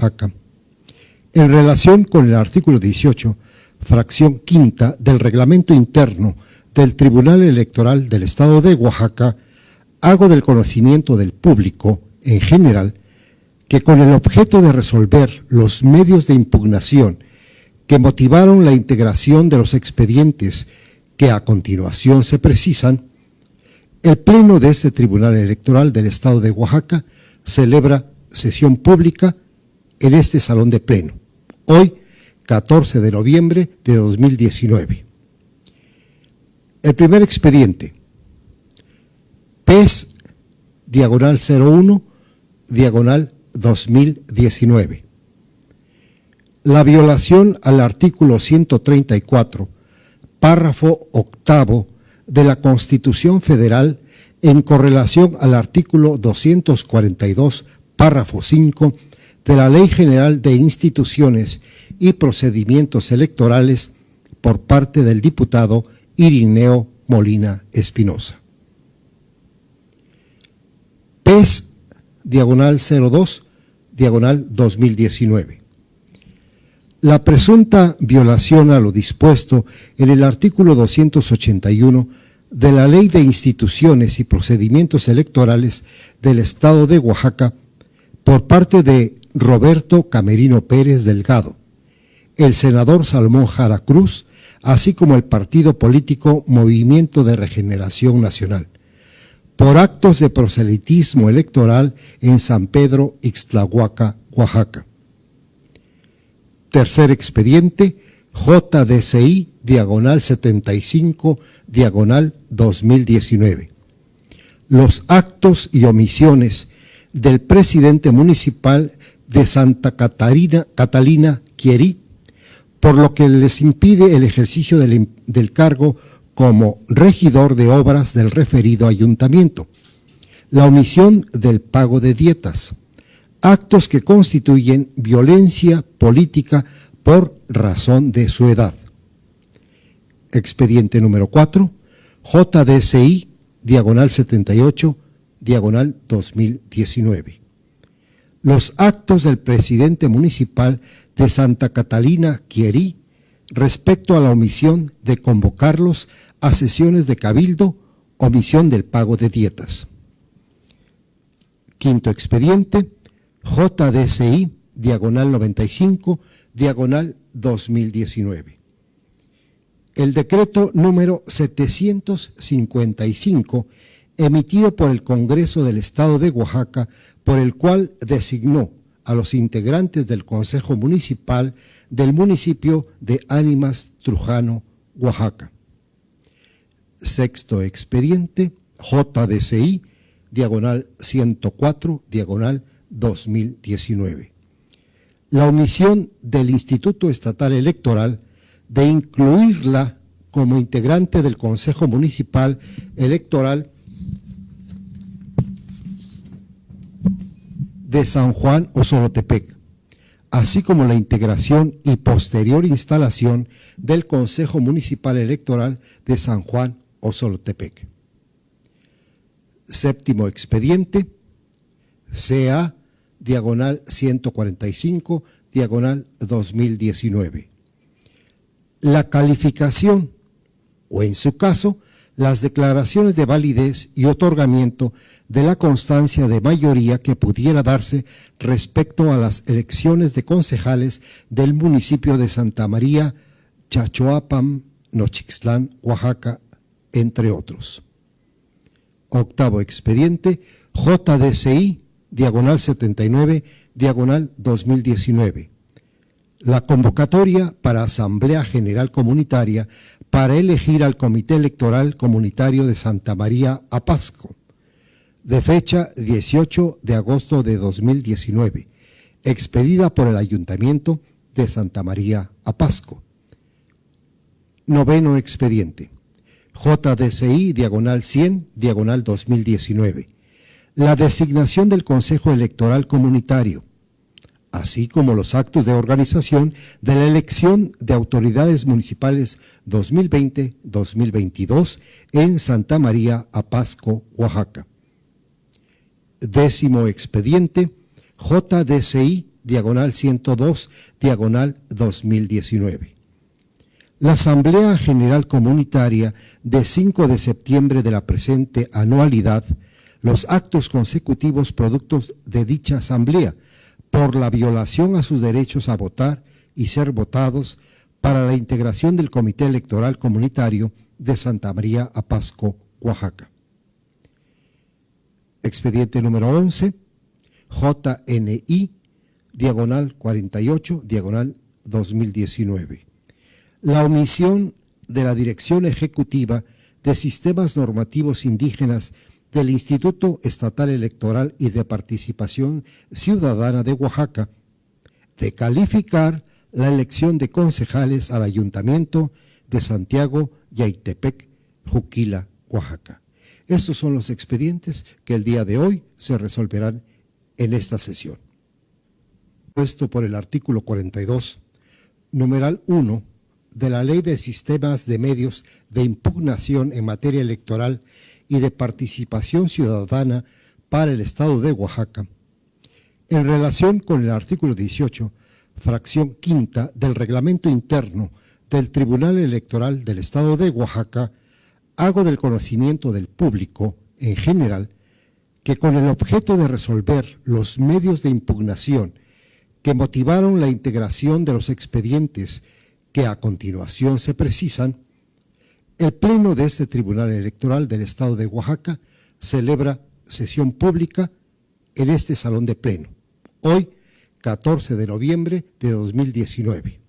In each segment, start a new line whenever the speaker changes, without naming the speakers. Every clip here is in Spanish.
Oaxaca, en relación con el artículo 18, fracción quinta del reglamento interno del Tribunal Electoral del Estado de Oaxaca, hago del conocimiento del público en general que con el objeto de resolver los medios de impugnación que motivaron la integración de los expedientes que a continuación se precisan, el Pleno de este Tribunal Electoral del Estado de Oaxaca celebra sesión pública en este salón de pleno, hoy 14 de noviembre de 2019. El primer expediente, PES diagonal 01 diagonal 2019. La violación al artículo 134, párrafo octavo de la Constitución Federal en correlación al artículo 242, párrafo 5 de la Ley General de Instituciones y Procedimientos Electorales por parte del diputado Irineo Molina Espinosa. PES diagonal 02 diagonal 2019. La presunta violación a lo dispuesto en el artículo 281 de la Ley de Instituciones y Procedimientos Electorales del Estado de Oaxaca por parte de Roberto Camerino Pérez Delgado, el senador Salomón Jara Cruz, así como el partido político Movimiento de Regeneración Nacional, por actos de proselitismo electoral en San Pedro Ixtlahuaca, Oaxaca. Tercer expediente, JDCI, diagonal 75, diagonal 2019. Los actos y omisiones del presidente municipal de Santa Catalina Quierí, por lo que les impide el ejercicio del cargo como regidor de obras del referido ayuntamiento, la omisión del pago de dietas, actos que constituyen violencia política por razón de su edad. Expediente número 4, JDCI, diagonal 78, diagonal 2019. Los actos del presidente municipal de Santa Catalina Quierí respecto a la omisión de convocarlos a sesiones de cabildo, omisión del pago de dietas. Quinto expediente, JDCI, diagonal 95, diagonal 2019. El decreto número 755, emitido por el Congreso del Estado de Oaxaca, por el cual designó a los integrantes del Consejo Municipal del municipio de Ánimas Trujano, Oaxaca. Sexto expediente, JDCI, diagonal 104, diagonal 2019. La omisión del Instituto Estatal Electoral de incluirla como integrante del Consejo Municipal Electoral de San Juan Osolotepec, así como la integración y posterior instalación del Consejo Municipal Electoral de San Juan Osolotepec. Séptimo expediente, CA, diagonal 145, diagonal 2019. La calificación, o en su caso, las declaraciones de validez y otorgamiento de la constancia de mayoría que pudiera darse respecto a las elecciones de concejales del municipio de Santa María, Chachoapam, Nochixtlán, Oaxaca, entre otros. Octavo expediente, JDCI, diagonal 79, diagonal 2019. La convocatoria para Asamblea General Comunitaria para elegir al Comité Electoral Comunitario de Santa María Apasco, de fecha 18 de agosto de 2019, expedida por el Ayuntamiento de Santa María Apasco. Noveno expediente, JDCI, diagonal 100, diagonal 2019. La designación del Consejo Electoral Comunitario, así como los actos de organización de la elección de autoridades municipales 2020-2022 en Santa María Apasco, Oaxaca. Décimo expediente, JDCI, diagonal 102, diagonal 2019. La Asamblea General Comunitaria de 5 de septiembre de la presente anualidad, los actos consecutivos productos de dicha asamblea, por la violación a sus derechos a votar y ser votados para la integración del Comité Electoral Comunitario de Santa María Apasco, Oaxaca. Expediente número 11, JNI, diagonal 48, diagonal 2019. La omisión de la Dirección Ejecutiva de Sistemas Normativos Indígenas del Instituto Estatal Electoral y de Participación Ciudadana de Oaxaca de calificar la elección de concejales al Ayuntamiento de Santiago Yautepec, Juquila, Oaxaca. Estos son los expedientes que el día de hoy se resolverán en esta sesión. Puesto por el artículo 42, numeral 1 de la Ley de Sistemas de Medios de Impugnación en materia electoral y de participación ciudadana para el Estado de Oaxaca, en relación con el artículo 18, fracción quinta del Reglamento Interno del Tribunal Electoral del Estado de Oaxaca, hago del conocimiento del público en general que con el objeto de resolver los medios de impugnación que motivaron la integración de los expedientes que a continuación se precisan, el Pleno de este Tribunal Electoral del Estado de Oaxaca celebra sesión pública en este salón de pleno, hoy, 14 de noviembre de 2019.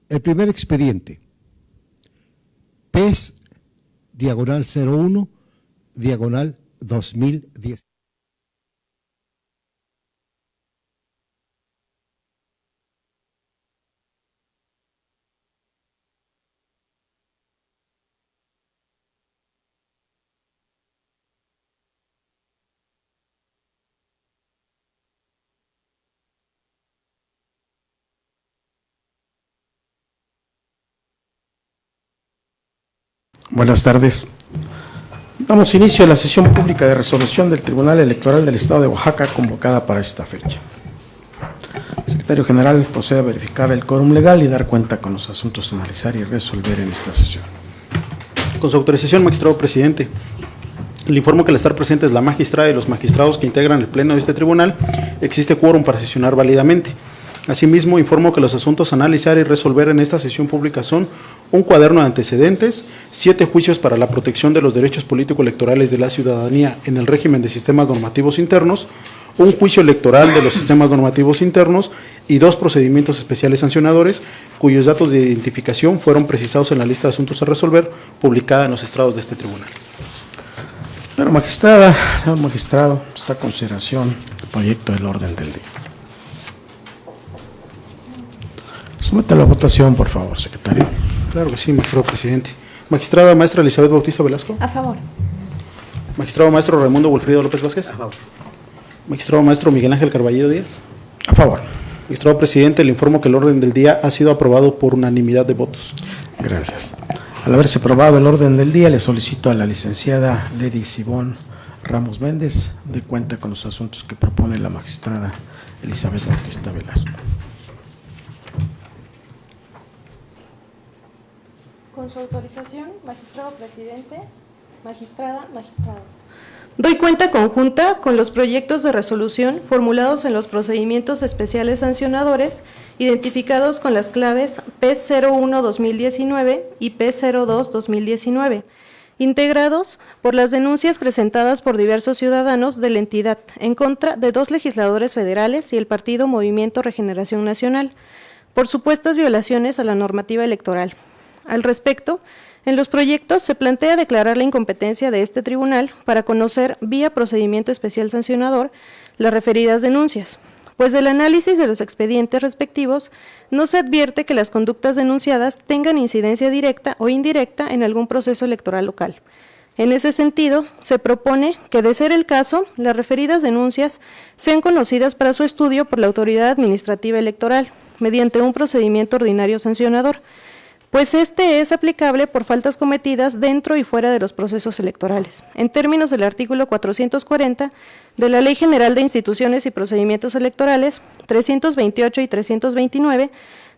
El primer expediente, PES, diagonal 01, diagonal 2010.
Buenas tardes. Damos inicio a la sesión pública de resolución del Tribunal Electoral del Estado de Oaxaca convocada para esta fecha. El secretario general procede a verificar el quórum legal y dar cuenta con los asuntos a analizar y resolver en esta sesión.
Con su autorización, magistrado presidente, le informo que al estar presentes la magistrada y los magistrados que integran el pleno de este tribunal, existe quórum para sesionar válidamente. Asimismo, informo que los asuntos a analizar y resolver en esta sesión pública son un cuaderno de antecedentes, 7 juicios para la protección de los derechos político-electorales de la ciudadanía en el régimen de sistemas normativos internos, un juicio electoral de los sistemas normativos internos y 2 procedimientos especiales sancionadores, cuyos datos de identificación fueron precisados en la lista de asuntos a resolver, publicada en los estrados de este tribunal.
Señora magistrada, señor magistrado, está a consideración el proyecto del orden del día. Somete a la votación, por favor, secretario.
Claro que sí, magistrado presidente. Magistrada maestra Elizabeth Bautista Velasco.
A favor.
Magistrado maestro Raimundo Wilfrido López Vázquez.
A favor.
Magistrado maestro Miguel Ángel Carballido Díaz.
A favor.
Magistrado presidente, le informo que el orden del día ha sido aprobado por unanimidad de votos.
Gracias. Al haberse aprobado el orden del día, le solicito a la licenciada Lady Sibón Ramos Méndez de cuenta con los asuntos que propone la magistrada Elizabeth Bautista Velasco.
Con su autorización, magistrado presidente, magistrado. Doy cuenta conjunta con los proyectos de resolución formulados en los procedimientos especiales sancionadores, identificados con las claves P01-2019 y P02-2019, integrados por las denuncias presentadas por diversos ciudadanos de la entidad en contra de 2 legisladores federales y el partido Movimiento Regeneración Nacional, por supuestas violaciones a la normativa electoral. Al respecto, en los proyectos se plantea declarar la incompetencia de este tribunal para conocer, vía procedimiento especial sancionador, las referidas denuncias, pues del análisis de los expedientes respectivos no se advierte que las conductas denunciadas tengan incidencia directa o indirecta en algún proceso electoral local. En ese sentido, se propone que, de ser el caso, las referidas denuncias sean conocidas para su estudio por la Autoridad Administrativa Electoral, mediante un procedimiento ordinario sancionador, pues este es aplicable por faltas cometidas dentro y fuera de los procesos electorales. En términos del artículo 440 de la Ley General de Instituciones y Procedimientos Electorales, 328 y 329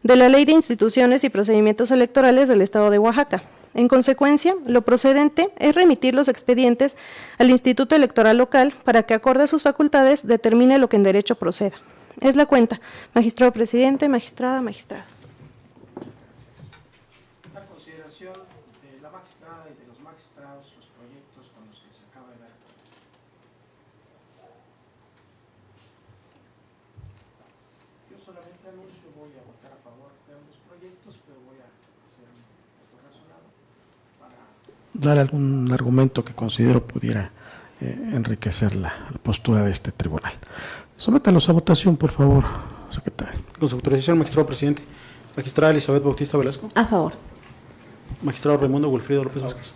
de la Ley de Instituciones y Procedimientos Electorales del Estado de Oaxaca. En consecuencia, lo procedente es remitir los expedientes al Instituto Electoral Local para que, acorde a sus facultades, determine lo que en derecho proceda. Es la cuenta. Magistrado presidente, magistrada, magistrado.
La consideración de la magistrada y de los magistrados, los proyectos con los que se acaba de dar. Yo solamente anuncio, voy a votar a favor de ambos proyectos, pero voy a hacer un voto razonado para dar algún argumento que considero pudiera enriquecer la postura de este tribunal. Sométalos a votación, por favor, secretario.
Con su autorización, magistrado presidente. Magistrada Elizabeth Bautista Velasco.
A favor.
Magistrado Raimundo Wilfrido López Vázquez.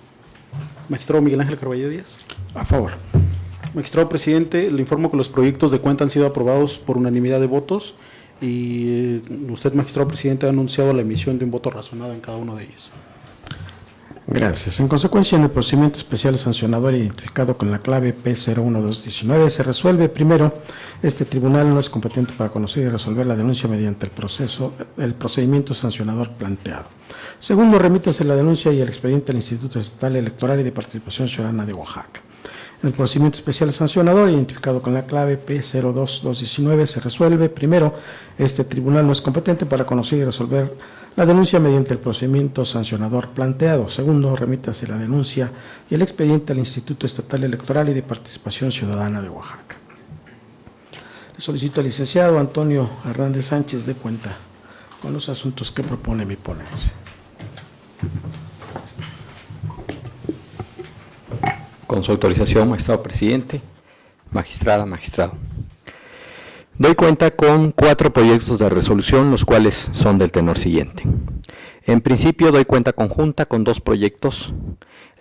Magistrado Miguel Ángel Carballo Díaz.
A favor.
Magistrado presidente, le informo que los proyectos de cuenta han sido aprobados por unanimidad de votos y usted, magistrado presidente, ha anunciado la emisión de un voto razonado en cada uno de ellos.
Gracias. En consecuencia, en el procedimiento especial sancionador identificado con la clave P01219 se resuelve: primero, este tribunal no es competente para conocer y resolver la denuncia mediante el procedimiento sancionador planteado. Segundo, remítase la denuncia y el expediente al Instituto Estatal Electoral y de Participación Ciudadana de Oaxaca. En el procedimiento especial sancionador identificado con la clave P02219 se resuelve: primero, este tribunal no es competente para conocer y resolver la denuncia mediante el procedimiento sancionador planteado. Segundo, remítase la denuncia y el expediente al Instituto Estatal Electoral y de Participación Ciudadana de Oaxaca. Le solicito al licenciado Antonio Hernández Sánchez de cuenta con los asuntos que propone mi ponencia.
Con su autorización, magistrado presidente, magistrada, magistrado. Doy cuenta con 4 proyectos de resolución, los cuales son del tenor siguiente. En principio, doy cuenta conjunta con 2 proyectos.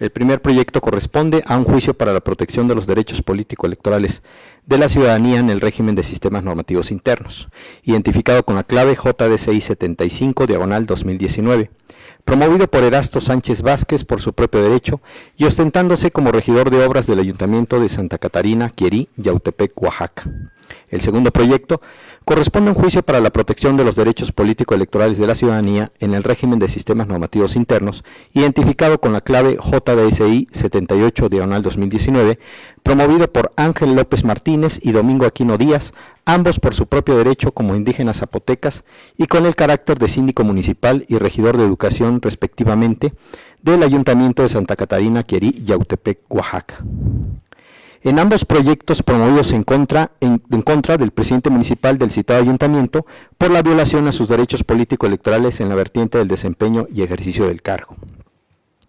El primer proyecto corresponde a un juicio para la protección de los derechos político-electorales de la ciudadanía en el régimen de sistemas normativos internos, identificado con la clave JDCI 75/2019, promovido por Erasto Sánchez Vázquez por su propio derecho y ostentándose como regidor de obras del Ayuntamiento de Santa Catarina, Quierí, Yautepec, Oaxaca. El segundo proyecto corresponde a un juicio para la protección de los derechos político-electorales de la ciudadanía en el régimen de sistemas normativos internos, identificado con la clave JDSI 78/2019, promovido por Ángel López Martínez y Domingo Aquino Díaz, ambos por su propio derecho como indígenas zapotecas y con el carácter de síndico municipal y regidor de educación, respectivamente, del Ayuntamiento de Santa Catarina, Quierí, Yautepec, Oaxaca. En ambos proyectos promovidos en contra del presidente municipal del citado ayuntamiento por la violación a sus derechos político-electorales en la vertiente del desempeño y ejercicio del cargo.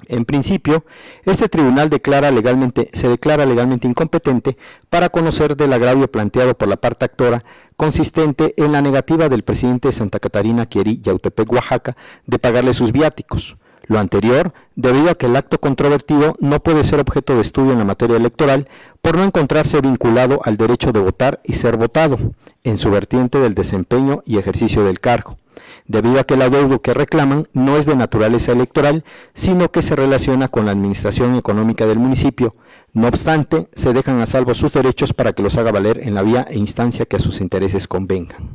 En principio, este tribunal se declara legalmente incompetente para conocer del agravio planteado por la parte actora, consistente en la negativa del presidente de Santa Catarina, Quierí, Yautepec, Oaxaca, de pagarle sus viáticos. Lo anterior, debido a que el acto controvertido no puede ser objeto de estudio en la materia electoral por no encontrarse vinculado al derecho de votar y ser votado, en su vertiente del desempeño y ejercicio del cargo, debido a que el adeudo que reclaman no es de naturaleza electoral, sino que se relaciona con la administración económica del municipio. No obstante, se dejan a salvo sus derechos para que los haga valer en la vía e instancia que a sus intereses convengan.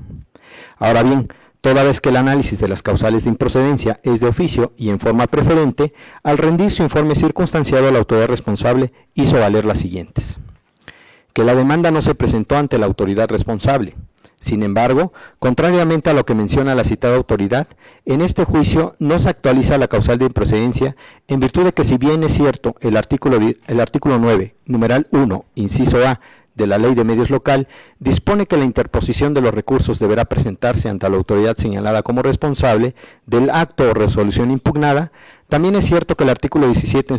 Ahora bien, toda vez que el análisis de las causales de improcedencia es de oficio y en forma preferente, al rendir su informe circunstanciado, la autoridad responsable hizo valer las siguientes: que la demanda no se presentó ante la autoridad responsable. Sin embargo, contrariamente a lo que menciona la citada autoridad, en este juicio no se actualiza la causal de improcedencia, en virtud de que, si bien es cierto el artículo 9, numeral 1, inciso A, de la Ley de Medios Local, dispone que la interposición de los recursos deberá presentarse ante la autoridad señalada como responsable del acto o resolución impugnada, también es cierto que el artículo 17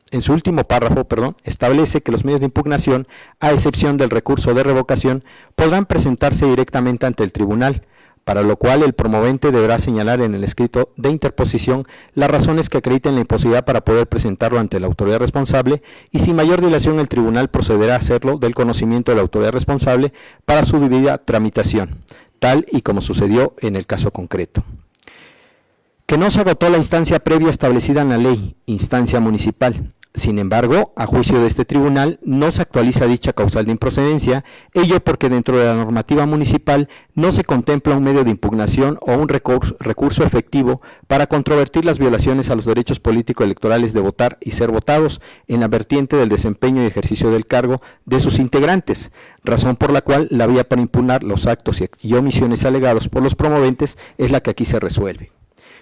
en su último párrafo, establece que los medios de impugnación, a excepción del recurso de revocación, podrán presentarse directamente ante el tribunal, para lo cual el promovente deberá señalar en el escrito de interposición las razones que acrediten la imposibilidad para poder presentarlo ante la autoridad responsable, y sin mayor dilación el tribunal procederá a hacerlo del conocimiento de la autoridad responsable para su debida tramitación, tal y como sucedió en el caso concreto. que no se agotó la instancia previa establecida en la ley, instancia municipal. Sin embargo, a juicio de este tribunal, no se actualiza dicha causal de improcedencia, ello porque dentro de la normativa municipal no se contempla un medio de impugnación o un recurso efectivo para controvertir las violaciones a los derechos políticos electorales de votar y ser votados en la vertiente del desempeño y ejercicio del cargo de sus integrantes, razón por la cual la vía para impugnar los actos y omisiones alegados por los promoventes es la que aquí se resuelve.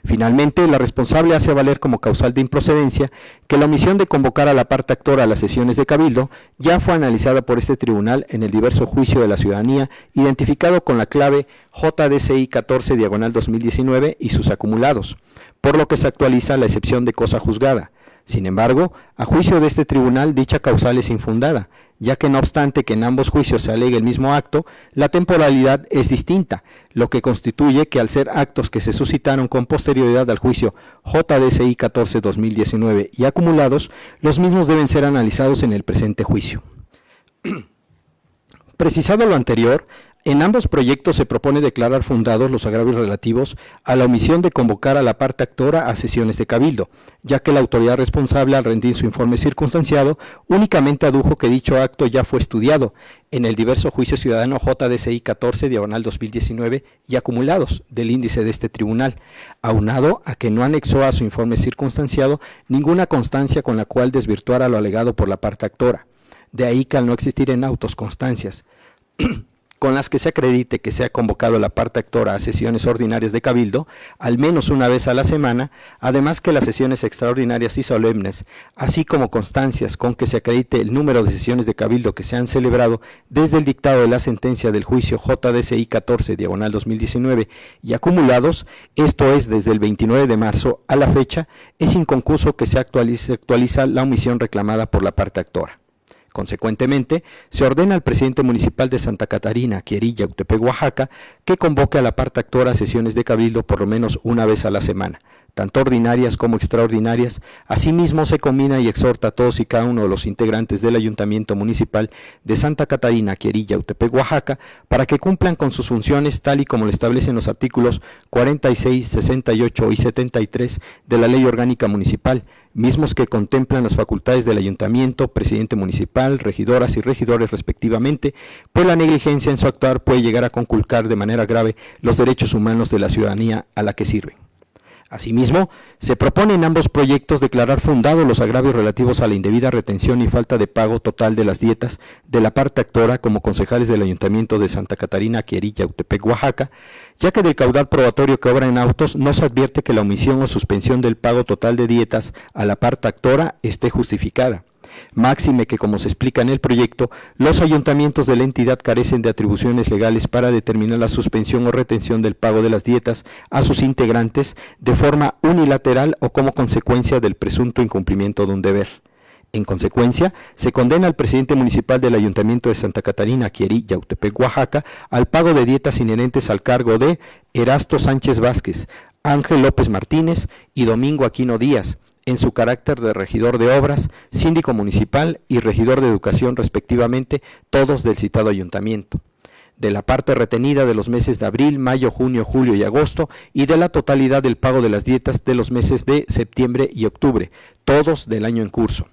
Finalmente, la responsable hace valer como causal de improcedencia que la omisión de convocar a la parte actora a las sesiones de cabildo ya fue analizada por este tribunal en el diverso juicio de la ciudadanía identificado con la clave JDCI 14/2019 y sus acumulados, por lo que se actualiza la excepción de cosa juzgada. Sin embargo, a juicio de este tribunal, dicha causal es infundada, ya que no obstante que en ambos juicios se alegue el mismo acto, la temporalidad es distinta, lo que constituye que al ser actos que se suscitaron con posterioridad al juicio JDCI 14/2019 y acumulados, los mismos deben ser analizados en el presente juicio. Precisado lo anterior, en ambos proyectos se propone declarar fundados los agravios relativos a la omisión de convocar a la parte actora a sesiones de cabildo, ya que la autoridad responsable al rendir su informe circunstanciado únicamente adujo que dicho acto ya fue estudiado en el diverso juicio ciudadano JDCI 14/2019 y acumulados del índice de este tribunal, aunado a que no anexó a su informe circunstanciado ninguna constancia con la cual desvirtuara lo alegado por la parte actora. De ahí que al no existir en autos constancias con las que se acredite que se ha convocado a la parte actora a sesiones ordinarias de cabildo, al menos una vez a la semana, además que las sesiones extraordinarias y solemnes, así como constancias con que se acredite el número de sesiones de cabildo que se han celebrado desde el dictado de la sentencia del juicio JDCI 14/2019 y acumulados, esto es desde el 29 de marzo a la fecha, es inconcluso que se actualiza la omisión reclamada por la parte actora. Consecuentemente, se ordena al presidente municipal de Santa Catarina, Quierí, Yautepec, Oaxaca, que convoque a la parte actora a sesiones de cabildo por lo menos una vez a la semana, tanto ordinarias como extraordinarias. Asimismo, se combina y exhorta a todos y cada uno de los integrantes del Ayuntamiento Municipal de Santa Catarina, Quierí, Yautepec, Oaxaca, para que cumplan con sus funciones tal y como lo establecen los artículos 46, 68 y 73 de la Ley Orgánica Municipal, mismos que contemplan las facultades del ayuntamiento, presidente municipal, regidoras y regidores respectivamente, pues la negligencia en su actuar puede llegar a conculcar de manera grave los derechos humanos de la ciudadanía a la que sirven. Asimismo, se propone en ambos proyectos declarar fundados los agravios relativos a la indebida retención y falta de pago total de las dietas de la parte actora como concejales del Ayuntamiento de Santa Catarina, Quierí, Yautepec, Oaxaca, ya que del caudal probatorio que obra en autos no se advierte que la omisión o suspensión del pago total de dietas a la parte actora esté justificada. Máxime que, como se explica en el proyecto, los ayuntamientos de la entidad carecen de atribuciones legales para determinar la suspensión o retención del pago de las dietas a sus integrantes de forma unilateral o como consecuencia del presunto incumplimiento de un deber. En consecuencia, se condena al presidente municipal del Ayuntamiento de Santa Catarina, Quierí, Yautepec, Oaxaca, al pago de dietas inherentes al cargo de Erasto Sánchez Vázquez, Ángel López Martínez y Domingo Aquino Díaz, en su carácter de regidor de obras, síndico municipal y regidor de educación respectivamente, todos del citado ayuntamiento. De la parte retenida de los meses de abril, mayo, junio, julio y agosto, y de la totalidad del pago de las dietas de los meses de septiembre y octubre, todos del año en curso.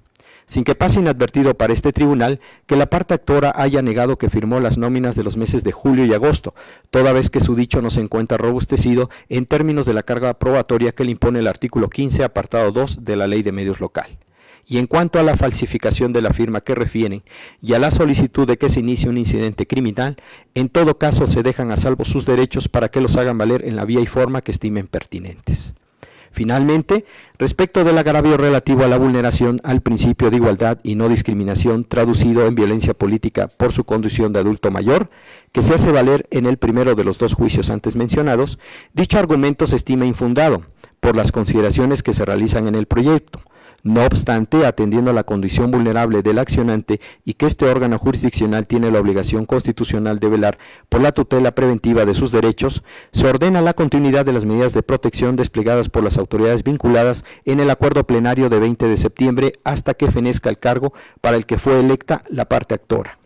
Sin que pase inadvertido para este tribunal que la parte actora haya negado que firmó las nóminas de los meses de julio y agosto, toda vez que su dicho no se encuentra robustecido en términos de la carga probatoria que le impone el artículo 15, apartado 2 de la Ley de Medios Local. Y en cuanto a la falsificación de la firma que refieren y a la solicitud de que se inicie un incidente criminal, en todo caso se dejan a salvo sus derechos para que los hagan valer en la vía y forma que estimen pertinentes. Finalmente, respecto del agravio relativo a la vulneración al principio de igualdad y no discriminación traducido en violencia política por su condición de adulto mayor, que se hace valer en el primero de los dos juicios antes mencionados, dicho argumento se estima infundado por las consideraciones que se realizan en el proyecto. No obstante, atendiendo a la condición vulnerable del accionante y que este órgano jurisdiccional tiene la obligación constitucional de velar por la tutela preventiva de sus derechos, se ordena la continuidad de las medidas de protección desplegadas por las autoridades vinculadas en el acuerdo plenario de 20 de septiembre hasta que fenezca el cargo para el que fue electa la parte actora.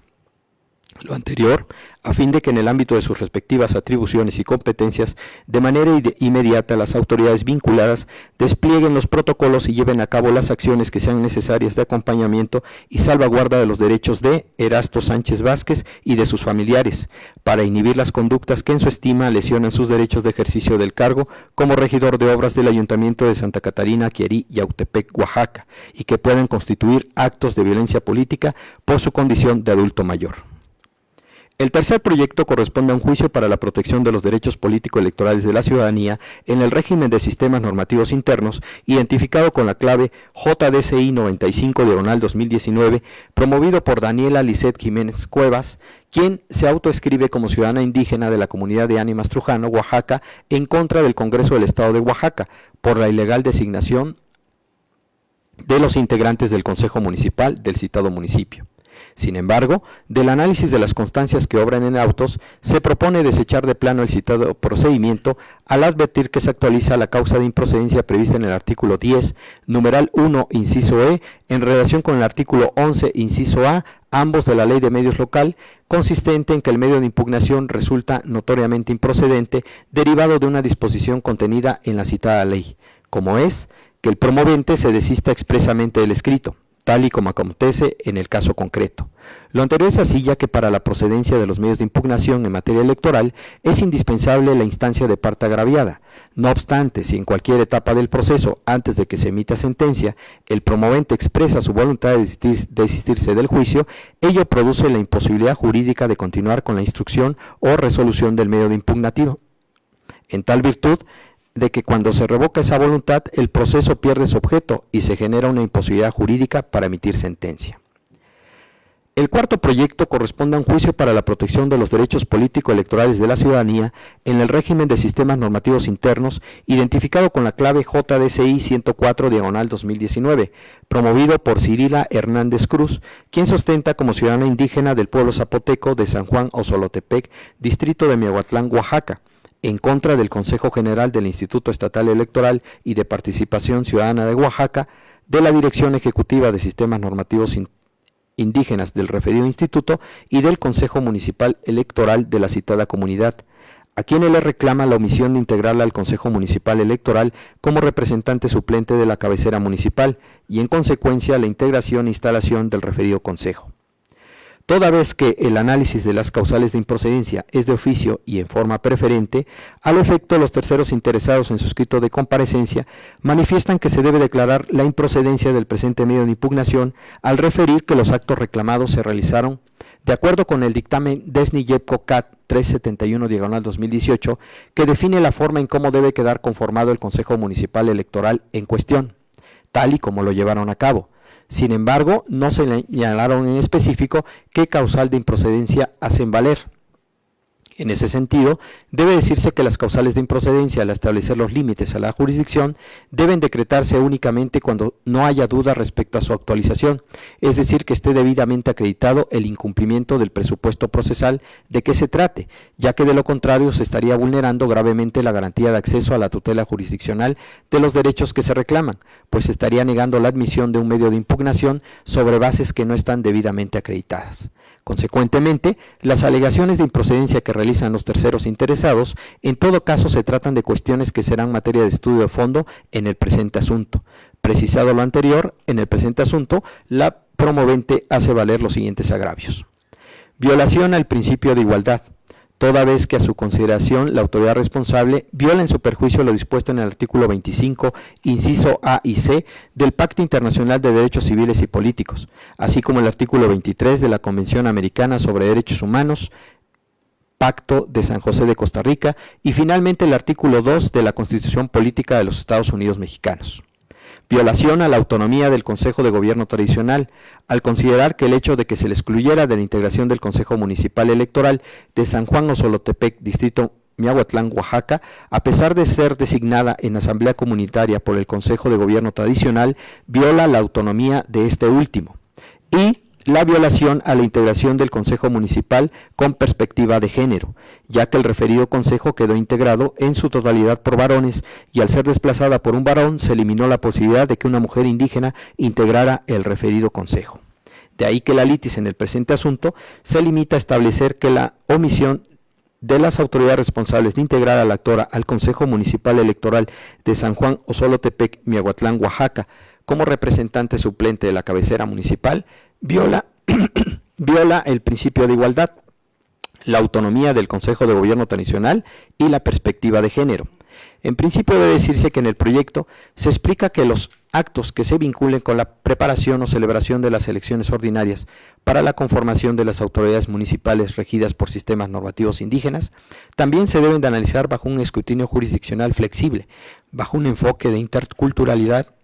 Lo anterior, a fin de que en el ámbito de sus respectivas atribuciones y competencias, de manera inmediata las autoridades vinculadas desplieguen los protocolos y lleven a cabo las acciones que sean necesarias de acompañamiento y salvaguarda de los derechos de Erasto Sánchez Vázquez y de sus familiares, para inhibir las conductas que en su estima lesionan sus derechos de ejercicio del cargo como regidor de obras del Ayuntamiento de Santa Catarina, Quierí, Yautepec, Oaxaca, y que puedan constituir actos de violencia política por su condición de adulto mayor. El tercer proyecto corresponde a un juicio para la protección de los derechos político-electorales de la ciudadanía en el régimen de sistemas normativos internos, identificado con la clave JDCI 95/2019, promovido por Daniela Lisset Jiménez Cuevas, quien se autoescribe como ciudadana indígena de la comunidad de Ánimas Trujano, Oaxaca, en contra del Congreso del Estado de Oaxaca, por la ilegal designación de los integrantes del Consejo Municipal del citado municipio. Sin embargo, del análisis de las constancias que obran en autos, se propone desechar de plano el citado procedimiento al advertir que se actualiza la causa de improcedencia prevista en el artículo 10, numeral 1, inciso E, en relación con el artículo 11, inciso A, ambos de la Ley de Medios Local, consistente en que el medio de impugnación resulta notoriamente improcedente, derivado de una disposición contenida en la citada ley, como es que el promovente se desista expresamente del escrito, tal y como acontece en el caso concreto. Lo anterior es así, ya que para la procedencia de los medios de impugnación en materia electoral es indispensable la instancia de parte agraviada. No obstante, si en cualquier etapa del proceso, antes de que se emita sentencia, el promovente expresa su voluntad de desistirse del juicio, ello produce la imposibilidad jurídica de continuar con la instrucción o resolución del medio de impugnativo. En tal virtud, de que cuando se revoca esa voluntad, el proceso pierde su objeto y se genera una imposibilidad jurídica para emitir sentencia. El cuarto proyecto corresponde a un juicio para la protección de los derechos político-electorales de la ciudadanía en el régimen de sistemas normativos internos, identificado con la clave JDCI 104/2019, promovido por Cirila Hernández Cruz, quien se ostenta como ciudadana indígena del pueblo zapoteco de San Juan Osolotepec, distrito de Miahuatlán, Oaxaca, en contra del Consejo General del Instituto Estatal Electoral y de Participación Ciudadana de Oaxaca, de la Dirección Ejecutiva de Sistemas Normativos Indígenas del referido instituto y del Consejo Municipal Electoral de la citada comunidad, a quienes le reclama la omisión de integrarla al Consejo Municipal Electoral como representante suplente de la cabecera municipal y en consecuencia la integración e instalación del referido consejo. Toda vez que el análisis de las causales de improcedencia es de oficio y en forma preferente, al efecto los terceros interesados en su escrito de comparecencia manifiestan que se debe declarar la improcedencia del presente medio de impugnación al referir que los actos reclamados se realizaron de acuerdo con el dictamen DESNI-YEPCO-CAT 371/2018, que define la forma en cómo debe quedar conformado el Consejo Municipal Electoral en cuestión, tal y como lo llevaron a cabo. Sin embargo, no se señalaron en específico qué causal de improcedencia hacen valer. En ese sentido, debe decirse que las causales de improcedencia, al establecer los límites a la jurisdicción, deben decretarse únicamente cuando no haya duda respecto a su actualización, es decir, que esté debidamente acreditado el incumplimiento del presupuesto procesal de que se trate, ya que de lo contrario se estaría vulnerando gravemente la garantía de acceso a la tutela jurisdiccional de los derechos que se reclaman, pues se estaría negando la admisión de un medio de impugnación sobre bases que no están debidamente acreditadas. Consecuentemente, las alegaciones de improcedencia que realizan los terceros interesados, en todo caso se tratan de cuestiones que serán materia de estudio de fondo en el presente asunto. Precisado lo anterior, en el presente asunto, la promovente hace valer los siguientes agravios. Violación al principio de igualdad, toda vez que a su consideración la autoridad responsable viola en su perjuicio lo dispuesto en el artículo 25, inciso A y C, del Pacto Internacional de Derechos Civiles y Políticos, así como el artículo 23 de la Convención Americana sobre Derechos Humanos, Pacto de San José de Costa Rica, y finalmente el artículo 2 de la Constitución Política de los Estados Unidos Mexicanos. Violación a la autonomía del Consejo de Gobierno tradicional, al considerar que el hecho de que se le excluyera de la integración del Consejo Municipal Electoral de San Juan Osolotepec, distrito Miahuatlán, Oaxaca, a pesar de ser designada en asamblea comunitaria por el Consejo de Gobierno tradicional, viola la autonomía de este último. Y la violación a la integración del Consejo Municipal con perspectiva de género, ya que el referido Consejo quedó integrado en su totalidad por varones y al ser desplazada por un varón se eliminó la posibilidad de que una mujer indígena integrara el referido Consejo. De ahí que la litis en el presente asunto se limita a establecer que la omisión de las autoridades responsables de integrar a la actora al Consejo Municipal Electoral de San Juan Osolotepec, Miahuatlán, Oaxaca, como representante suplente de la cabecera municipal, viola el principio de igualdad, la autonomía del Consejo de Gobierno Tradicional y la perspectiva de género. En principio debe decirse que en el proyecto se explica que los actos que se vinculen con la preparación o celebración de las elecciones ordinarias para la conformación de las autoridades municipales regidas por sistemas normativos indígenas también se deben de analizar bajo un escrutinio jurisdiccional flexible, bajo un enfoque de interculturalidad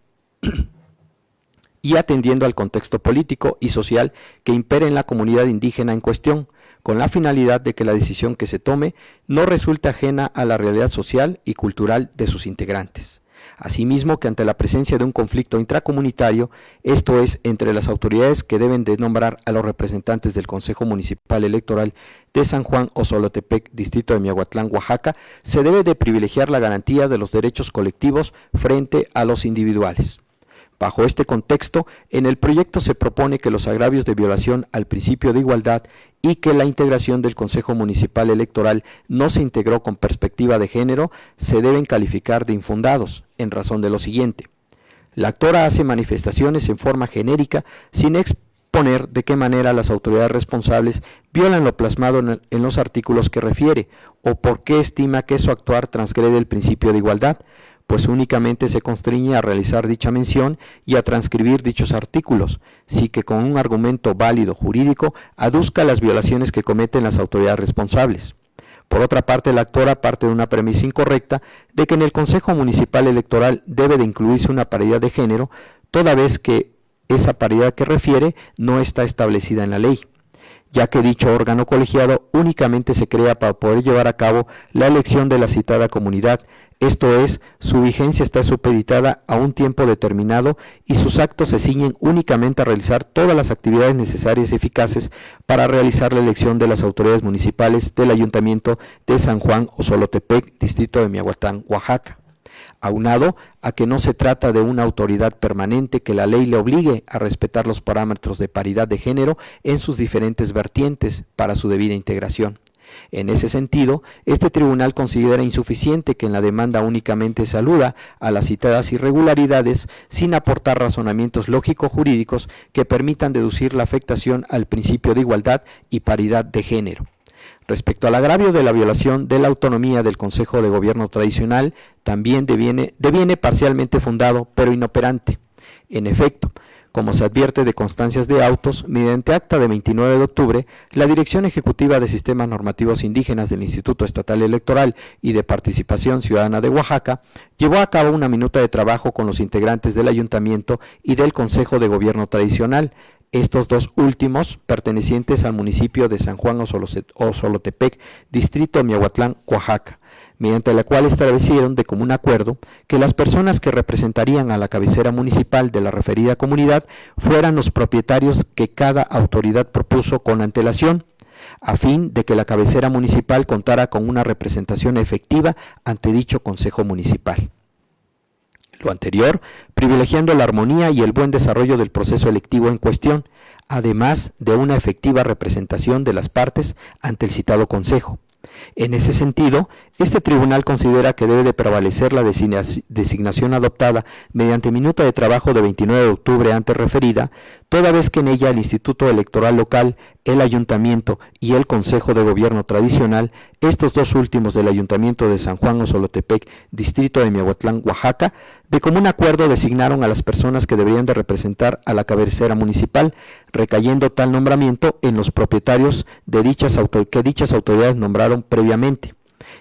y atendiendo al contexto político y social que impere en la comunidad indígena en cuestión, con la finalidad de que la decisión que se tome no resulte ajena a la realidad social y cultural de sus integrantes. Asimismo, que ante la presencia de un conflicto intracomunitario, esto es, entre las autoridades que deben de nombrar a los representantes del Consejo Municipal Electoral de San Juan Osolotepec, distrito de Miahuatlán, Oaxaca, se debe de privilegiar la garantía de los derechos colectivos frente a los individuales. Bajo este contexto, en el proyecto se propone que los agravios de violación al principio de igualdad y que la integración del Consejo Municipal Electoral no se integró con perspectiva de género se deben calificar de infundados, en razón de lo siguiente. La actora hace manifestaciones en forma genérica sin exponer de qué manera las autoridades responsables violan lo plasmado en los artículos que refiere o por qué estima que su actuar transgrede el principio de igualdad, pues únicamente se constriñe a realizar dicha mención y a transcribir dichos artículos, sí que con un argumento válido jurídico aduzca las violaciones que cometen las autoridades responsables. Por otra parte, la actora parte de una premisa incorrecta de que en el Consejo Municipal Electoral debe de incluirse una paridad de género, toda vez que esa paridad que refiere no está establecida en la ley, ya que dicho órgano colegiado únicamente se crea para poder llevar a cabo la elección de la citada comunidad. Esto es, su vigencia está supeditada a un tiempo determinado y sus actos se ciñen únicamente a realizar todas las actividades necesarias y eficaces para realizar la elección de las autoridades municipales del Ayuntamiento de San Juan Osolotepec, distrito de Miahuatlán, Oaxaca. Aunado a que no se trata de una autoridad permanente que la ley le obligue a respetar los parámetros de paridad de género en sus diferentes vertientes para su debida integración. En ese sentido, este tribunal considera insuficiente que en la demanda únicamente se aluda a las citadas irregularidades sin aportar razonamientos lógico-jurídicos que permitan deducir la afectación al principio de igualdad y paridad de género. Respecto al agravio de la violación de la autonomía del Consejo de Gobierno Tradicional, también deviene parcialmente fundado, pero inoperante. En efecto, como se advierte de constancias de autos, mediante acta de 29 de octubre, la Dirección Ejecutiva de Sistemas Normativos Indígenas del Instituto Estatal Electoral y de Participación Ciudadana de Oaxaca llevó a cabo una minuta de trabajo con los integrantes del Ayuntamiento y del Consejo de Gobierno Tradicional, estos dos últimos pertenecientes al municipio de San Juan Osolotepec, distrito de Miahuatlán, Oaxaca, mediante la cual establecieron de común acuerdo que las personas que representarían a la cabecera municipal de la referida comunidad fueran los propietarios que cada autoridad propuso con antelación, a fin de que la cabecera municipal contara con una representación efectiva ante dicho Consejo Municipal. Lo anterior, privilegiando la armonía y el buen desarrollo del proceso electivo en cuestión, además de una efectiva representación de las partes ante el citado Consejo. En ese sentido, este tribunal considera que debe de prevalecer la designación adoptada mediante minuta de trabajo de 29 de octubre antes referida, toda vez que en ella el Instituto Electoral Local, el Ayuntamiento y el Consejo de Gobierno Tradicional, estos dos últimos del Ayuntamiento de San Juan Osolotepec, distrito de Miahuatlán, Oaxaca, de común acuerdo designaron a las personas que deberían de representar a la cabecera municipal, recayendo tal nombramiento en los propietarios de dichas autoridades nombraron previamente.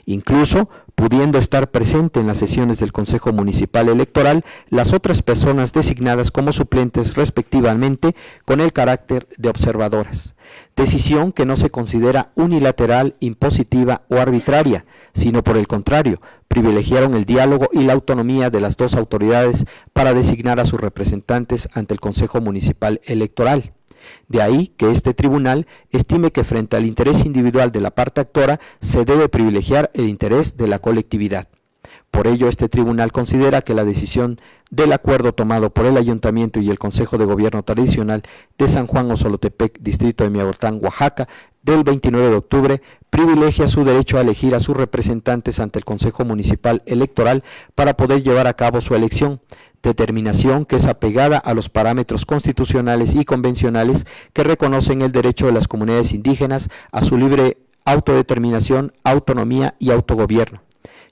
Incluso, pudiendo estar presente en las sesiones del Consejo Municipal Electoral las otras personas designadas como suplentes respectivamente con el carácter de observadoras. Decisión que no se considera unilateral, impositiva o arbitraria, sino por el contrario, privilegiaron el diálogo y la autonomía de las dos autoridades para designar a sus representantes ante el Consejo Municipal Electoral. De ahí que este tribunal estime que frente al interés individual de la parte actora se debe privilegiar el interés de la colectividad. Por ello, este tribunal considera que la decisión del acuerdo tomado por el Ayuntamiento y el Consejo de Gobierno Tradicional de San Juan Osolotepec, Distrito de Miahuatlán, Oaxaca, del 29 de octubre, privilegia su derecho a elegir a sus representantes ante el Consejo Municipal Electoral para poder llevar a cabo su elección, determinación que es apegada a los parámetros constitucionales y convencionales que reconocen el derecho de las comunidades indígenas a su libre autodeterminación, autonomía y autogobierno,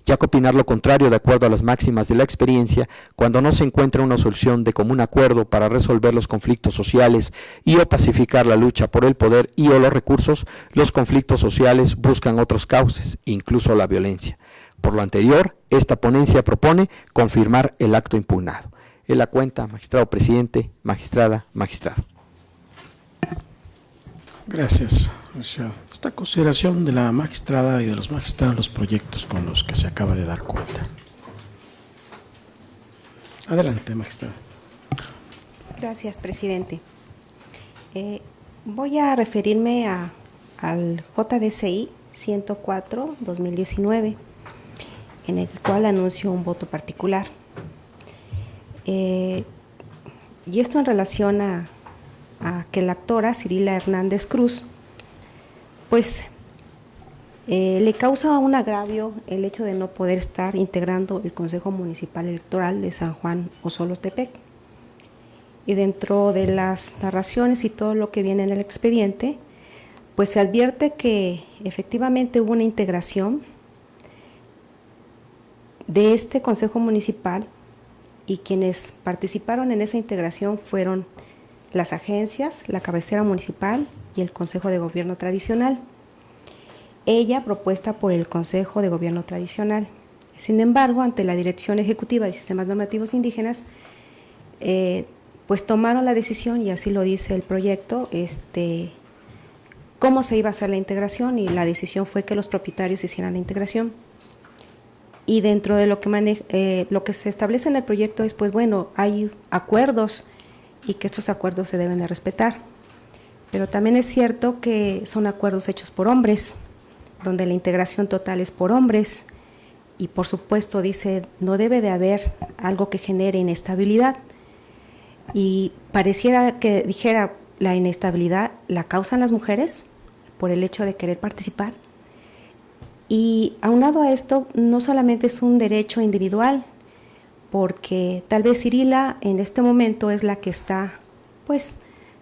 ya que opinar lo contrario de acuerdo a las máximas de la experiencia, cuando no se encuentra una solución de común acuerdo para resolver los conflictos sociales y o pacificar la lucha por el poder y o los recursos, los conflictos sociales buscan otros cauces, incluso la violencia. Por lo anterior, esta ponencia propone confirmar el acto impugnado. En la cuenta, magistrado presidente, magistrada, magistrado.
Gracias, licenciado. Esta consideración de la magistrada y de los magistrados los proyectos con los que se acaba de dar cuenta. Adelante, magistrada.
Gracias, presidente. Voy a referirme al JDCI 104-2019, en el cual anuncio un voto particular. Y esto en relación a que la actora Cirila Hernández Cruz, pues le causa un agravio el hecho de no poder estar integrando el Consejo Municipal Electoral de San Juan Osolotepec. Y dentro de las narraciones y todo lo que viene en el expediente, pues se advierte que efectivamente hubo una integración de este Consejo Municipal, y quienes participaron en esa integración fueron las agencias, la cabecera municipal y el Consejo de Gobierno Tradicional. Ella propuesta por el Consejo de Gobierno Tradicional. Sin embargo, ante la Dirección Ejecutiva de Sistemas Normativos Indígenas, pues tomaron la decisión, y así lo dice el proyecto, cómo se iba a hacer la integración, y la decisión fue que los propietarios hicieran la integración. Y dentro de lo que se establece en el proyecto es, pues bueno, hay acuerdos y que estos acuerdos se deben de respetar. Pero también es cierto que son acuerdos hechos por hombres, donde la integración total es por hombres, y por supuesto dice, no debe de haber algo que genere inestabilidad. Y pareciera que dijera, la inestabilidad la causan las mujeres por el hecho de querer participar. Y aunado a esto, no solamente es un derecho individual, porque tal vez Cirila en este momento es la que está, pues,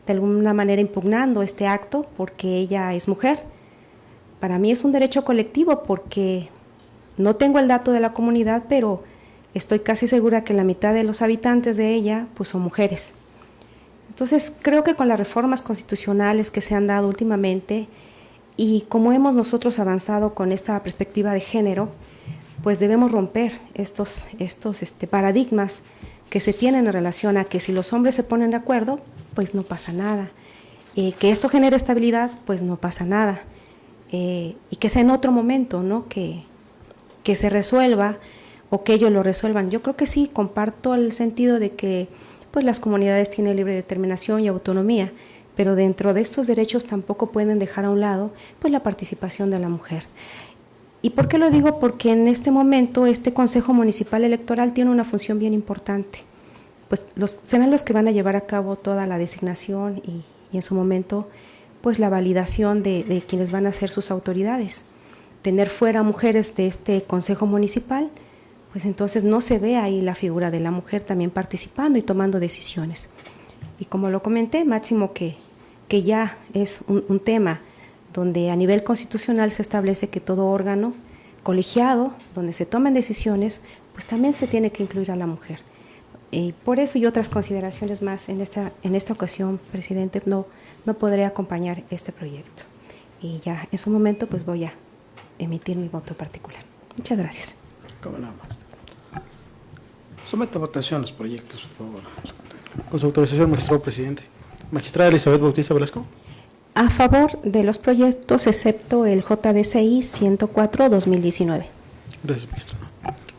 de alguna manera impugnando este acto porque ella es mujer. Para mí es un derecho colectivo porque no tengo el dato de la comunidad, pero estoy casi segura que la mitad de los habitantes de ella, pues, son mujeres. Entonces, creo que con las reformas constitucionales que se han dado últimamente, y como hemos nosotros avanzado con esta perspectiva de género, pues debemos romper estos paradigmas que se tienen en relación a que si los hombres se ponen de acuerdo, pues no pasa nada. Que esto genere estabilidad, pues no pasa nada. Y que sea en otro momento, ¿no? Que se resuelva o que ellos lo resuelvan. Yo creo que sí, comparto el sentido de que pues las comunidades tienen libre determinación y autonomía, pero dentro de estos derechos tampoco pueden dejar a un lado pues la participación de la mujer. ¿Y por qué lo digo? Porque en este momento este Consejo Municipal Electoral tiene una función bien importante. Pues serán los que van a llevar a cabo toda la designación y en su momento pues la validación de quienes van a ser sus autoridades. Tener fuera mujeres de este Consejo Municipal, pues entonces no se ve ahí la figura de la mujer también participando y tomando decisiones. Y como lo comenté, máximo que ya es un tema donde a nivel constitucional se establece que todo órgano colegiado, donde se tomen decisiones, pues también se tiene que incluir a la mujer. Por eso y otras consideraciones más, en esta ocasión, presidente, no podré acompañar este proyecto. Y ya en su momento pues voy a emitir mi voto particular. Muchas gracias.
¿Cómo nada más? Someto a votación los proyectos, por favor.
Con su autorización, magistrado presidente. Magistrada Elizabeth Bautista Velasco.
A favor de los proyectos, excepto el JDCI 104-2019.
Gracias, magistrado.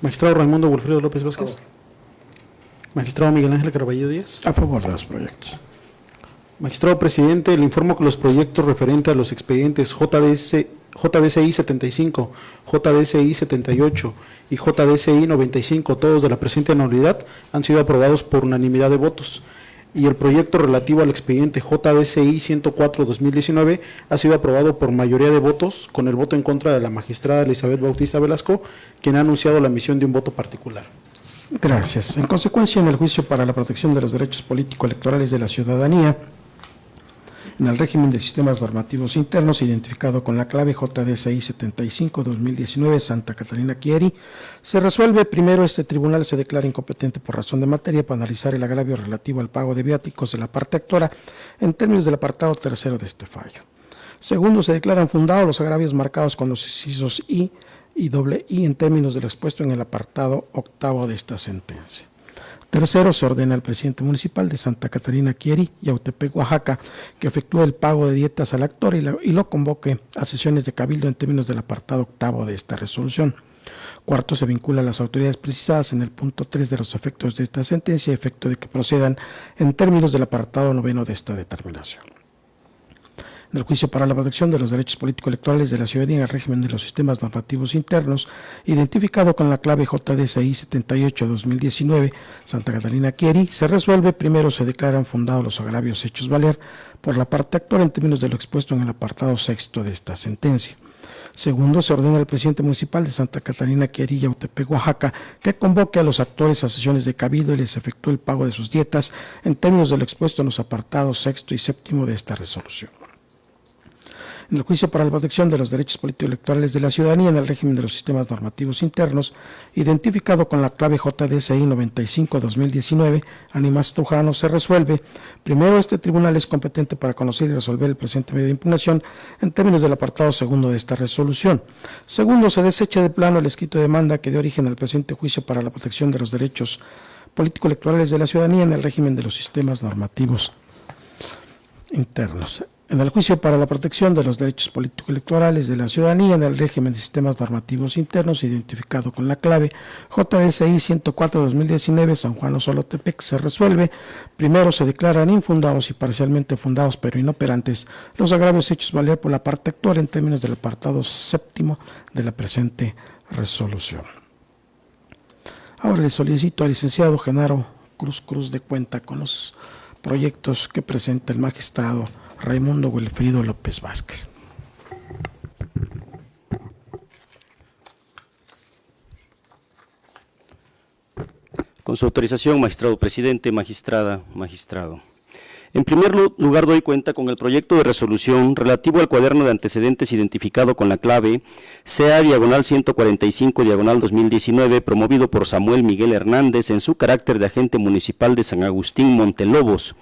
Magistrado Raimundo Wilfredo López Vázquez. Magistrado Miguel Ángel Carballo Díaz.
A favor de los proyectos.
Magistrado presidente, le informo que los proyectos referentes a los expedientes JDCI 75, JDCI 78 y JDCI 95, todos de la presente anualidad, han sido aprobados por unanimidad de votos. Y el proyecto relativo al expediente JDCI 104-2019 ha sido aprobado por mayoría de votos, con el voto en contra de la magistrada Elizabeth Bautista Velasco, quien ha anunciado la emisión de un voto particular.
Gracias. En consecuencia, en el juicio para la protección de los derechos político-electorales de la ciudadanía, en el régimen de sistemas normativos internos, identificado con la clave JDCI 75-2019 Santa Catarina Chieri, se resuelve: primero, este tribunal se declara incompetente por razón de materia para analizar el agravio relativo al pago de viáticos de la parte actora en términos del apartado tercero de este fallo. Segundo, se declaran fundados los agravios marcados con los incisos I y II en términos de lo expuesto en el apartado octavo de esta sentencia. Tercero, se ordena al presidente municipal de Santa Catarina Chieri, Yautepec, Oaxaca, que efectúe el pago de dietas al actor y lo convoque a sesiones de cabildo en términos del apartado octavo de esta resolución. Cuarto, se vincula a las autoridades precisadas en el punto 3 de los efectos de esta sentencia, efecto de que procedan en términos del apartado noveno de esta determinación. En el juicio para la protección de los derechos político-electorales de la ciudadanía en el régimen de los sistemas normativos internos, identificado con la clave JDCI 78-2019 Santa Catarina Chieri, se resuelve: primero, se declaran fundados los agravios hechos valer por la parte actora en términos de lo expuesto en el apartado sexto de esta sentencia. Segundo, se ordena al presidente municipal de Santa Catarina Chieri, Yautepec, Oaxaca, que convoque a los actores a sesiones de cabildo y les efectúe el pago de sus dietas en términos de lo expuesto en los apartados sexto y séptimo de esta resolución. En el juicio para la protección de los derechos político-electorales de la ciudadanía en el régimen de los sistemas normativos internos, identificado con la clave JDCI 95-2019, Animas Trujano, se resuelve: primero, este tribunal es competente para conocer y resolver el presente medio de impugnación en términos del apartado segundo de esta resolución. Segundo, se desecha de plano el escrito de demanda que dio origen al presente juicio para la protección de los derechos político-electorales de la ciudadanía en el régimen de los sistemas normativos internos. En el juicio para la protección de los derechos político-electorales de la ciudadanía en el régimen de sistemas normativos internos, identificado con la clave JDCI 104-2019 San Juan Osolotepec, se resuelve: primero, se declaran infundados y parcialmente fundados pero inoperantes los agravios hechos valer por la parte actora en términos del apartado séptimo de la presente resolución. Ahora le solicito al licenciado Genaro Cruz de cuenta con los proyectos que presenta el magistrado Raimundo Wilfrido López Vázquez.
Con su autorización, magistrado presidente, magistrada, magistrado. En primer lugar, doy cuenta con el proyecto de resolución relativo al cuaderno de antecedentes identificado con la clave CA/145/2019, promovido por Samuel Miguel Hernández en su carácter de agente municipal de San Agustín Montelobos,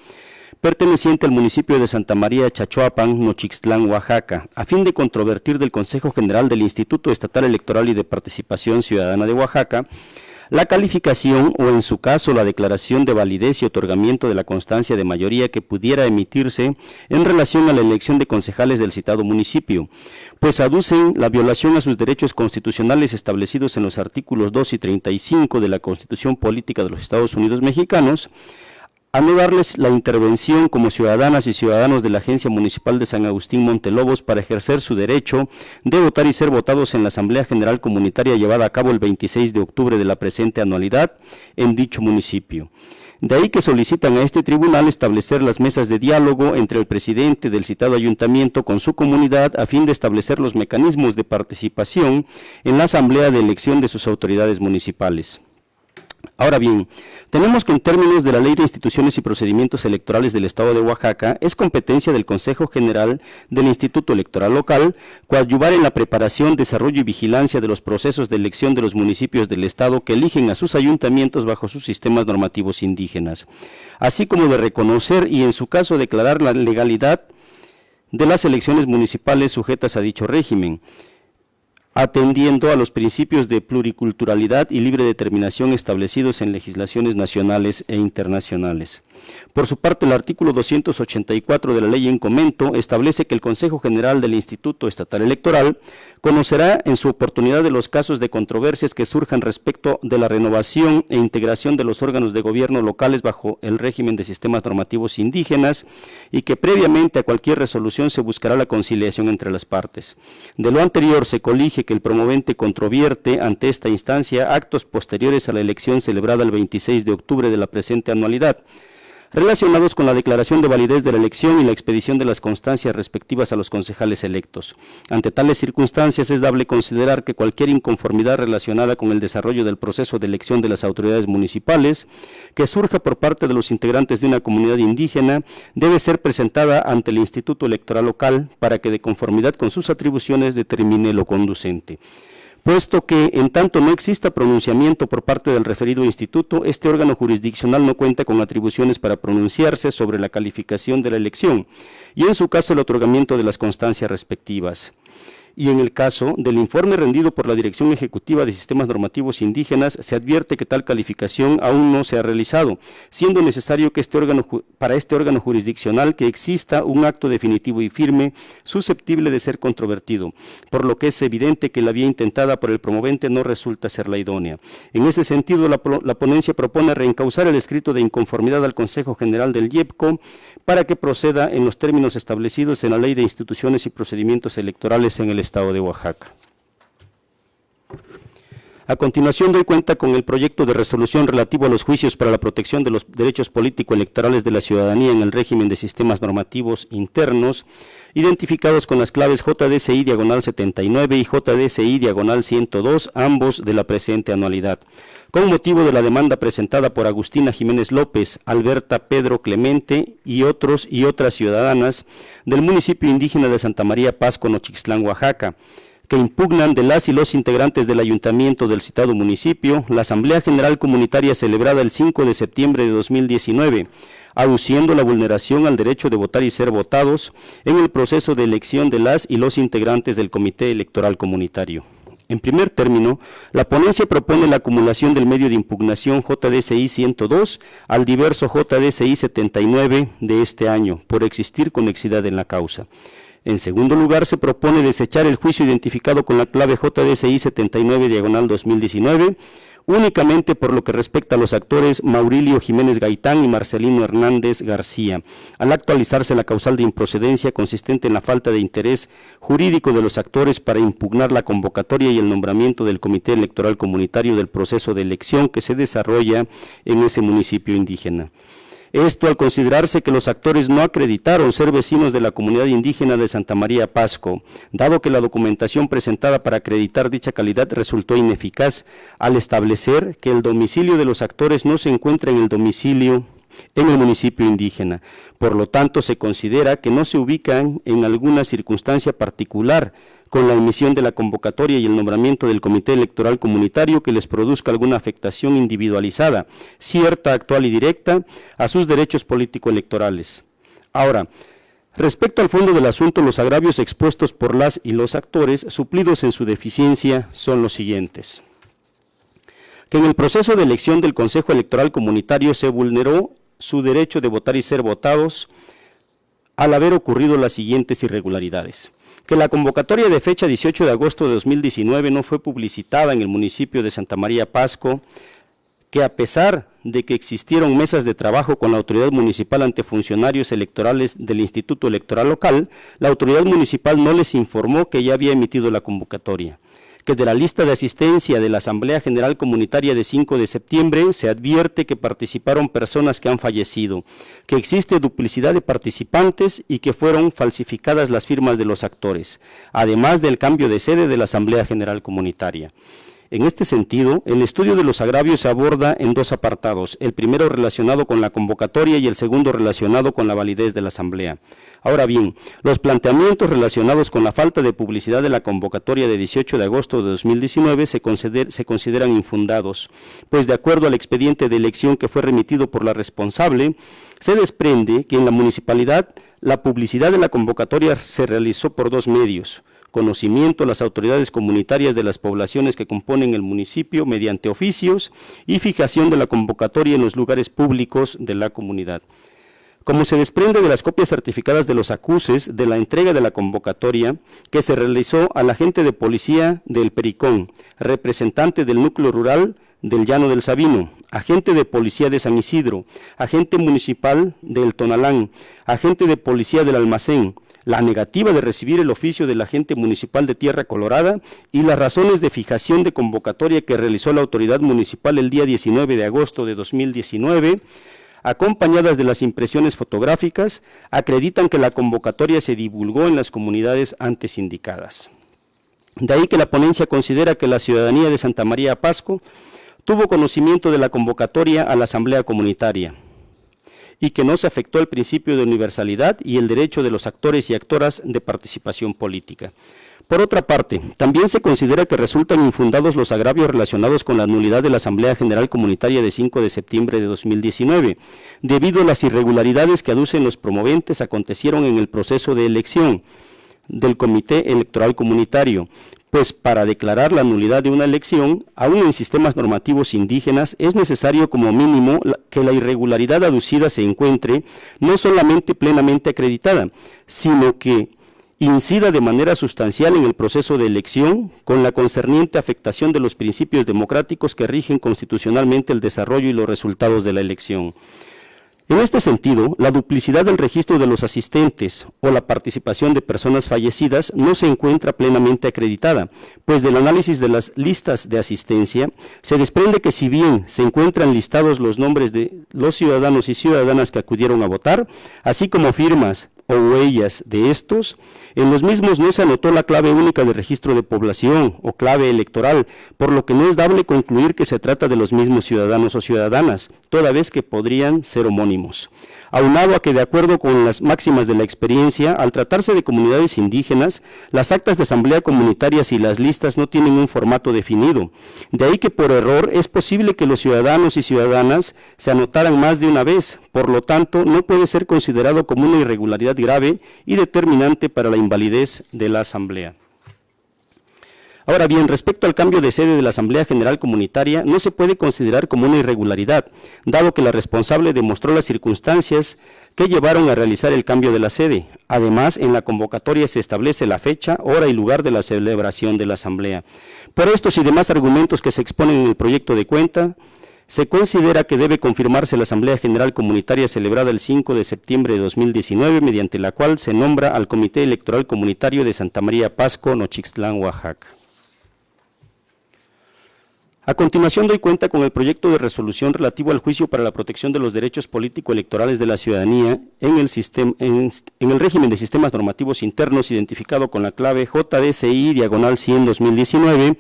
perteneciente al municipio de Santa María Chachoapan, Nochixtlán, Oaxaca, a fin de controvertir del Consejo General del Instituto Estatal Electoral y de Participación Ciudadana de Oaxaca la calificación o, en su caso, la declaración de validez y otorgamiento de la constancia de mayoría que pudiera emitirse en relación a la elección de concejales del citado municipio, pues aducen la violación a sus derechos constitucionales establecidos en los artículos 2 y 35 de la Constitución Política de los Estados Unidos Mexicanos, a no darles la intervención como ciudadanas y ciudadanos de la Agencia Municipal de San Agustín Montelobos para ejercer su derecho de votar y ser votados en la Asamblea General Comunitaria llevada a cabo el 26 de octubre de la presente anualidad en dicho municipio. De ahí que solicitan a este tribunal establecer las mesas de diálogo entre el presidente del citado ayuntamiento con su comunidad a fin de establecer los mecanismos de participación en la asamblea de elección de sus autoridades municipales. Ahora bien, tenemos que en términos de la Ley de Instituciones y Procedimientos Electorales del Estado de Oaxaca, es competencia del Consejo General del Instituto Electoral Local coadyuvar en la preparación, desarrollo y vigilancia de los procesos de elección de los municipios del Estado que eligen a sus ayuntamientos bajo sus sistemas normativos indígenas, así como de reconocer y en su caso declarar la legalidad de las elecciones municipales sujetas a dicho régimen, atendiendo a los principios de pluriculturalidad y libre determinación establecidos en legislaciones nacionales e internacionales. Por su parte, el artículo 284 de la ley en comento establece que el Consejo General del Instituto Estatal Electoral conocerá en su oportunidad de los casos de controversias que surjan respecto de la renovación e integración de los órganos de gobierno locales bajo el régimen de sistemas normativos indígenas y que previamente a cualquier resolución se buscará la conciliación entre las partes. De lo anterior se colige que el promovente controvierte ante esta instancia actos posteriores a la elección celebrada el 26 de octubre de la presente anualidad, relacionados con la declaración de validez de la elección y la expedición de las constancias respectivas a los concejales electos. Ante tales circunstancias es dable considerar que cualquier inconformidad relacionada con el desarrollo del proceso de elección de las autoridades municipales que surja por parte de los integrantes de una comunidad indígena debe ser presentada ante el Instituto Electoral Local para que de conformidad con sus atribuciones determine lo conducente. Puesto que, en tanto no exista pronunciamiento por parte del referido instituto, este órgano jurisdiccional no cuenta con atribuciones para pronunciarse sobre la calificación de la elección y, en su caso, el otorgamiento de las constancias respectivas. Y en el caso del informe rendido por la Dirección Ejecutiva de Sistemas Normativos Indígenas, se advierte que tal calificación aún no se ha realizado, siendo necesario que para este órgano jurisdiccional que exista un acto definitivo y firme susceptible de ser controvertido, por lo que es evidente que la vía intentada por el promovente no resulta ser la idónea. En ese sentido, la ponencia propone reencauzar el escrito de inconformidad al Consejo General del IEPCO para que proceda en los términos establecidos en la Ley de Instituciones y Procedimientos Electorales en el Estado de Oaxaca. A continuación doy cuenta con el proyecto de resolución relativo a los juicios para la protección de los derechos político-electorales de la ciudadanía en el régimen de sistemas normativos internos, identificados con las claves JDCI/79 y JDCI/102, ambos de la presente anualidad, con motivo de la demanda presentada por Agustina Jiménez López, Alberta Pedro Clemente y otros y otras ciudadanas del municipio indígena de Santa María Pasco, Nochixtlán, Oaxaca, que impugnan de las y los integrantes del ayuntamiento del citado municipio la Asamblea General Comunitaria celebrada el 5 de septiembre de 2019, aduciendo la vulneración al derecho de votar y ser votados en el proceso de elección de las y los integrantes del Comité Electoral Comunitario. En primer término, la ponencia propone la acumulación del medio de impugnación JDCI 102 al diverso JDCI 79 de este año, por existir conexidad en la causa. En segundo lugar, se propone desechar el juicio identificado con la clave JDCI 79/2019, únicamente por lo que respecta a los actores Maurilio Jiménez Gaitán y Marcelino Hernández García, al actualizarse la causal de improcedencia consistente en la falta de interés jurídico de los actores para impugnar la convocatoria y el nombramiento del Comité Electoral Comunitario del proceso de elección que se desarrolla en ese municipio indígena. Esto al considerarse que los actores no acreditaron ser vecinos de la comunidad indígena de Santa María Pasco, dado que la documentación presentada para acreditar dicha calidad resultó ineficaz al establecer que el domicilio de los actores no se encuentra en el municipio indígena. Por lo tanto, se considera que no se ubican en alguna circunstancia particular con la emisión de la convocatoria y el nombramiento del Comité Electoral Comunitario que les produzca alguna afectación individualizada, cierta, actual y directa, a sus derechos político-electorales. Ahora, respecto al fondo del asunto, los agravios expuestos por las y los actores, suplidos en su deficiencia, son los siguientes: que en el proceso de elección del Consejo Electoral Comunitario se vulneró su derecho de votar y ser votados al haber ocurrido las siguientes irregularidades: que la convocatoria de fecha 18 de agosto de 2019 no fue publicitada en el municipio de Santa María Pasco, que a pesar de que existieron mesas de trabajo con la autoridad municipal ante funcionarios electorales del Instituto Electoral Local, la autoridad municipal no les informó que ya había emitido la convocatoria; que de la lista de asistencia de la Asamblea General Comunitaria de 5 de septiembre se advierte que participaron personas que han fallecido, que existe duplicidad de participantes y que fueron falsificadas las firmas de los actores, además del cambio de sede de la Asamblea General Comunitaria. En este sentido, el estudio de los agravios se aborda en dos apartados, el primero relacionado con la convocatoria y el segundo relacionado con la validez de la Asamblea. Ahora bien, los planteamientos relacionados con la falta de publicidad de la convocatoria de 18 de agosto de 2019 se consideran infundados, pues de acuerdo al expediente de elección que fue remitido por la responsable, se desprende que en la municipalidad la publicidad de la convocatoria se realizó por dos medios: conocimiento a las autoridades comunitarias de las poblaciones que componen el municipio mediante oficios y fijación de la convocatoria en los lugares públicos de la comunidad. Como se desprende de las copias certificadas de los acuses de la entrega de la convocatoria que se realizó al agente de policía del Pericón, representante del núcleo rural del Llano del Sabino, agente de policía de San Isidro, agente municipal del Tonalán, agente de policía del Almacén, la negativa de recibir el oficio del agente municipal de Tierra Colorada y las razones de fijación de convocatoria que realizó la autoridad municipal el día 19 de agosto de 2019, acompañadas de las impresiones fotográficas, acreditan que la convocatoria se divulgó en las comunidades antes indicadas. De ahí que la ponencia considera que la ciudadanía de Santa María Pasco tuvo conocimiento de la convocatoria a la Asamblea Comunitaria y que no se afectó el principio de universalidad y el derecho de los actores y actoras de participación política. Por otra parte, también se considera que resultan infundados los agravios relacionados con la nulidad de la Asamblea General Comunitaria de 5 de septiembre de 2019, debido a las irregularidades que aducen los promoventes acontecieron en el proceso de elección del Comité Electoral Comunitario, pues para declarar la nulidad de una elección, aún en sistemas normativos indígenas, es necesario como mínimo que la irregularidad aducida se encuentre no solamente plenamente acreditada, sino que incida de manera sustancial en el proceso de elección con la concerniente afectación de los principios democráticos que rigen constitucionalmente el desarrollo y los resultados de la elección. En este sentido, la duplicidad del registro de los asistentes o la participación de personas fallecidas no se encuentra plenamente acreditada, pues del análisis de las listas de asistencia se desprende que si bien se encuentran listados los nombres de los ciudadanos y ciudadanas que acudieron a votar, así como firmas o huellas de estos, en los mismos no se anotó la clave única de registro de población o clave electoral, por lo que no es dable concluir que se trata de los mismos ciudadanos o ciudadanas, toda vez que podrían ser homónimos. Aunado a que, de acuerdo con las máximas de la experiencia, al tratarse de comunidades indígenas, las actas de asamblea comunitarias y las listas no tienen un formato definido. De ahí que por error es posible que los ciudadanos y ciudadanas se anotaran más de una vez, por lo tanto no puede ser considerado como una irregularidad grave y determinante para la invalidez de la asamblea. Ahora bien, respecto al cambio de sede de la Asamblea General Comunitaria, no se puede considerar como una irregularidad, dado que la responsable demostró las circunstancias que llevaron a realizar el cambio de la sede. Además, en la convocatoria se establece la fecha, hora y lugar de la celebración de la Asamblea. Por estos y demás argumentos que se exponen en el proyecto de cuenta, se considera que debe confirmarse la Asamblea General Comunitaria celebrada el 5 de septiembre de 2019, mediante la cual se nombra al Comité Electoral Comunitario de Santa María Pasco, Nochixtlán, Oaxaca. A continuación doy cuenta con el proyecto de resolución relativo al juicio para la protección de los derechos político-electorales de la ciudadanía en el régimen de sistemas normativos internos identificado con la clave JDCI/100-2019,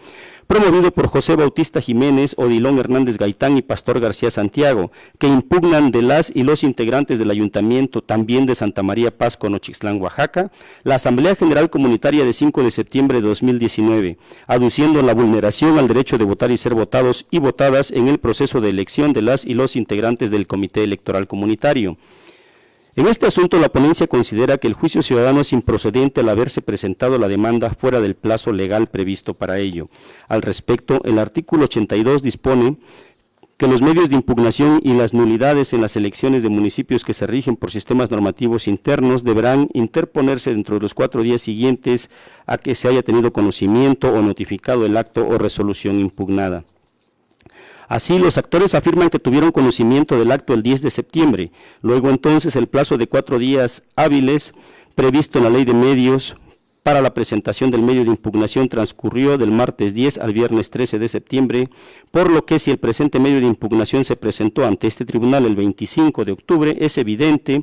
promovido por José Bautista Jiménez, Odilón Hernández Gaitán y Pastor García Santiago, que impugnan de las y los integrantes del Ayuntamiento también de Santa María Pasco, Nochixtlán, Oaxaca, la Asamblea General Comunitaria de 5 de septiembre de 2019, aduciendo la vulneración al derecho de votar y ser votados y votadas en el proceso de elección de las y los integrantes del Comité Electoral Comunitario. En este asunto, la ponencia considera que el juicio ciudadano es improcedente al haberse presentado la demanda fuera del plazo legal previsto para ello. Al respecto, el artículo 82 dispone que los medios de impugnación y las nulidades en las elecciones de municipios que se rigen por sistemas normativos internos deberán interponerse dentro de los 4 días siguientes a que se haya tenido conocimiento o notificado el acto o resolución impugnada. Así, los actores afirman que tuvieron conocimiento del acto el 10 de septiembre, luego entonces el plazo de 4 días hábiles previsto en la Ley de Medios para la presentación del medio de impugnación transcurrió del martes 10 al viernes 13 de septiembre, por lo que si el presente medio de impugnación se presentó ante este tribunal el 25 de octubre, es evidente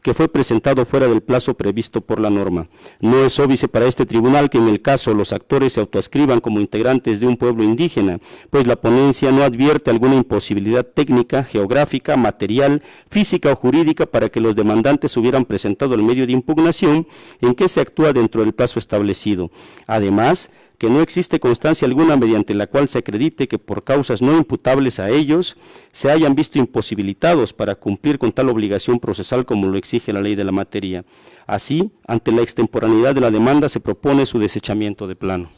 que fue presentado fuera del plazo previsto por la norma. No es óbice para este tribunal que en el caso los actores se autoascriban como integrantes de un pueblo indígena, pues la ponencia no advierte alguna imposibilidad técnica, geográfica, material, física o jurídica para que los demandantes hubieran presentado el medio de impugnación en que se actúa dentro del plazo establecido. Además, que no existe constancia alguna mediante la cual se acredite que por causas no imputables a ellos se hayan visto imposibilitados para cumplir con tal obligación procesal como lo exige la ley de la materia. Así, ante la extemporaneidad de la demanda, se propone su desechamiento de plano.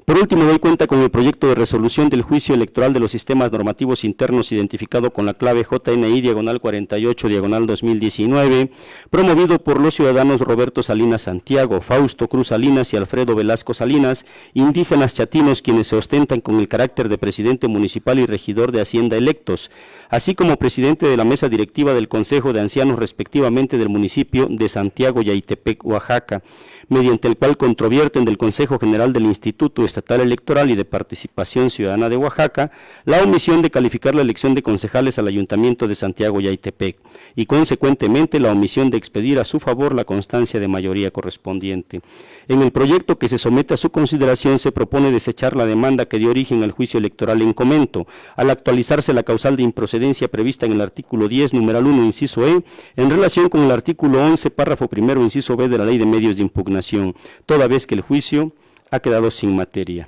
Por último, doy cuenta con el proyecto de resolución del juicio electoral de los sistemas normativos internos identificado con la clave JNI/48/2019, promovido por los ciudadanos Roberto Salinas Santiago, Fausto Cruz Salinas y Alfredo Velasco Salinas, indígenas chatinos quienes se ostentan con el carácter de presidente municipal y regidor de Hacienda electos, así como presidente de la mesa directiva del Consejo de Ancianos respectivamente del municipio de Santiago Yaitepec, Oaxaca, mediante el cual controvierten del Consejo General del Instituto Estatal Electoral y de Participación Ciudadana de Oaxaca la omisión de calificar la elección de concejales al Ayuntamiento de Santiago Yaitepec y consecuentemente la omisión de expedir a su favor la constancia de mayoría correspondiente. En el proyecto que se somete a su consideración se propone desechar la demanda que dio origen al juicio electoral en comento, al actualizarse la causal de improcedencia prevista en el artículo 10, numeral 1, inciso E, en relación con el artículo 11, párrafo primero, inciso B de la Ley de Medios de Impugnación, toda vez que el juicio ha quedado sin materia.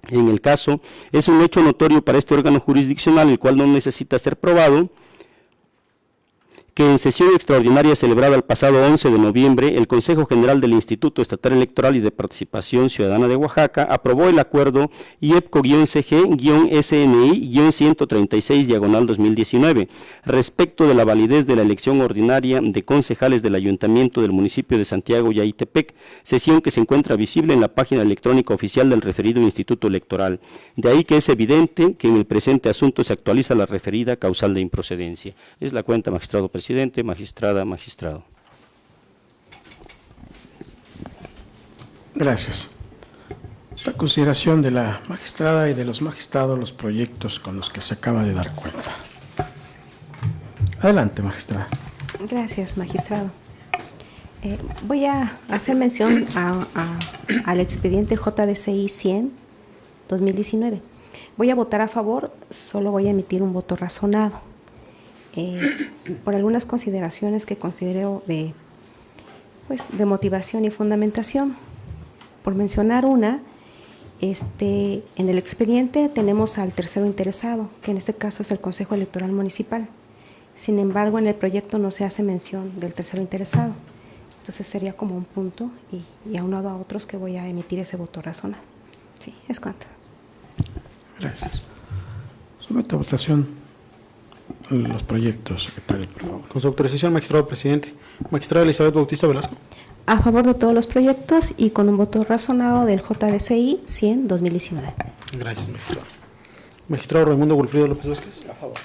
En el caso, es un hecho notorio para este órgano jurisdiccional, el cual no necesita ser probado, que en sesión extraordinaria celebrada el pasado 11 de noviembre, el Consejo General del Instituto Estatal Electoral y de Participación Ciudadana de Oaxaca aprobó el acuerdo IEPCO-CG-SNI-136/2019 respecto de la validez de la elección ordinaria de concejales del Ayuntamiento del municipio de Santiago Yaitepec, sesión que se encuentra visible en la página electrónica oficial del referido Instituto Electoral. De ahí que es evidente que en el presente asunto se actualiza la referida causal de improcedencia. Es la cuenta, magistrado presidente, magistrada, magistrado.
Gracias. La consideración de la magistrada y de los magistrados los proyectos con los que se acaba de dar cuenta. Adelante, magistrada.
Gracias, magistrado. Voy a hacer mención al expediente JDCI 100/2019. Voy a votar a favor, solo voy a emitir un voto razonado. Por algunas consideraciones que considero de motivación y fundamentación. Por mencionar una, en el expediente tenemos al tercero interesado, que en este caso es el Consejo Electoral Municipal. Sin embargo, en el proyecto no se hace mención del tercero interesado. Entonces sería como un punto y aunado a otros que voy a emitir ese voto razonado. Sí, es cuanto.
Gracias. Somete a votación los proyectos, secretario, por favor.
Con su autorización, magistrado presidente. Magistrada Elizabeth Bautista Velasco.
A favor de todos los proyectos y con un voto razonado del JDCI 100/2019.
Gracias, magistrado. Magistrado Raimundo Wilfrido López Vázquez. A favor.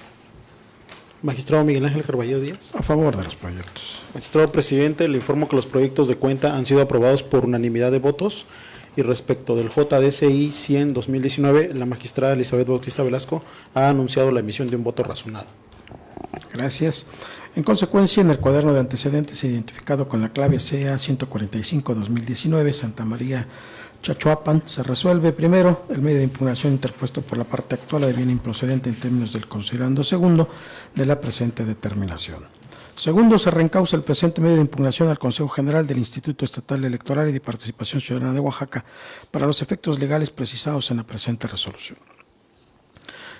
Magistrado Miguel Ángel Carballo Díaz.
A favor de los proyectos.
Magistrado presidente, le informo que los proyectos de cuenta han sido aprobados por unanimidad de votos y respecto del JDCI 100/2019, la magistrada Elizabeth Bautista Velasco ha anunciado la emisión de un voto razonado.
Gracias. En consecuencia, en el cuaderno de antecedentes identificado con la clave CA 145/2019, Santa María Chachuapan, se resuelve primero el medio de impugnación interpuesto por la parte actual de bien improcedente en términos del considerando segundo de la presente determinación. Segundo, se reencausa el presente medio de impugnación al Consejo General del Instituto Estatal Electoral y de Participación Ciudadana de Oaxaca para los efectos legales precisados en la presente resolución.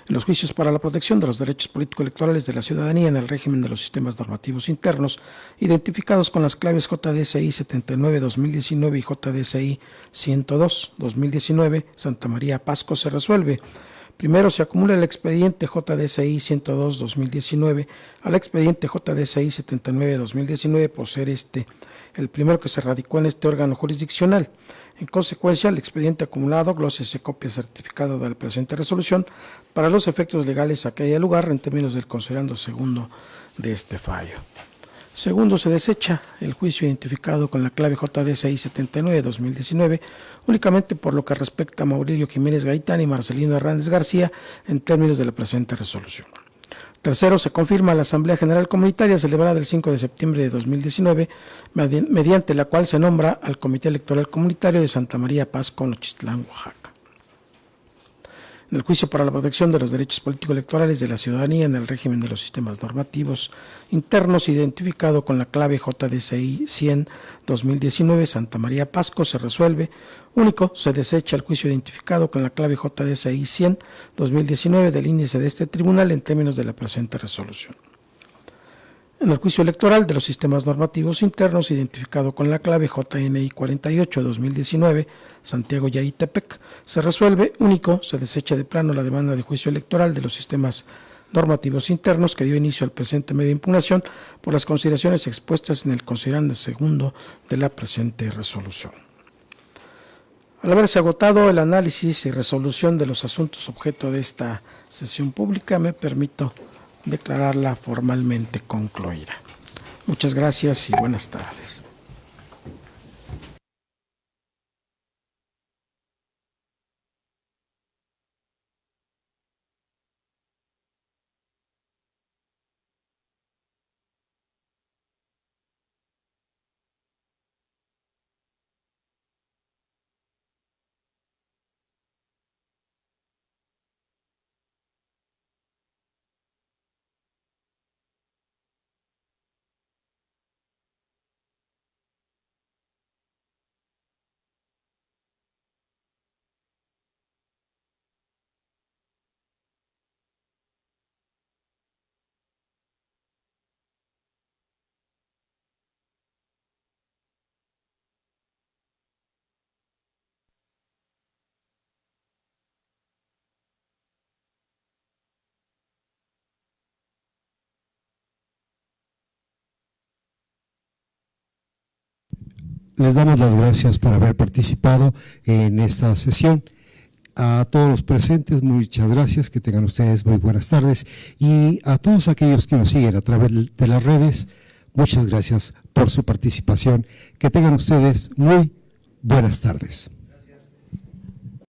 En los juicios para la protección de los derechos político-electorales de la ciudadanía en el régimen de los sistemas normativos internos, identificados con las claves JDCI 79/2019 y JDCI 102/2019, Santa María Pasco, se resuelve. Primero, se acumula el expediente JDCI 102/2019 al expediente JDCI 79/2019 por ser el primero que se radicó en este órgano jurisdiccional. En consecuencia, el expediente acumulado glose copia certificada de la presente resolución para los efectos legales a que haya lugar en términos del considerando segundo de este fallo. Segundo, se desecha el juicio identificado con la clave JDCI 79/2019 únicamente por lo que respecta a Maurilio Jiménez Gaitán y Marcelino Hernández García en términos de la presente resolución. Tercero, se confirma la Asamblea General Comunitaria celebrada el 5 de septiembre de 2019, mediante la cual se nombra al Comité Electoral Comunitario de Santa María Pasco, Nochistlán, Oaxaca. En el juicio para la protección de los derechos político-electorales de la ciudadanía en el régimen de los sistemas normativos internos, identificado con la clave JDCI 100-2019 Santa María Pasco, se resuelve. Único, se desecha el juicio identificado con la clave JDCI 100-2019 del índice de este tribunal en términos de la presente resolución. En el juicio electoral de los sistemas normativos internos, identificado con la clave JNI 48-2019, Santiago Yaitepec, se resuelve. Único, se desecha de plano la demanda de juicio electoral de los sistemas normativos internos que dio inicio al presente medio de impugnación por las consideraciones expuestas en el considerando segundo de la presente resolución. Al haberse agotado el análisis y resolución de los asuntos objeto de esta sesión pública, me permito declararla formalmente concluida. Muchas gracias y buenas tardes.
Les damos las gracias por haber participado en esta sesión. A todos los presentes, muchas gracias, que tengan ustedes muy buenas tardes. Y a todos aquellos que nos siguen a través de las redes, muchas gracias por su participación. Que tengan ustedes muy buenas tardes.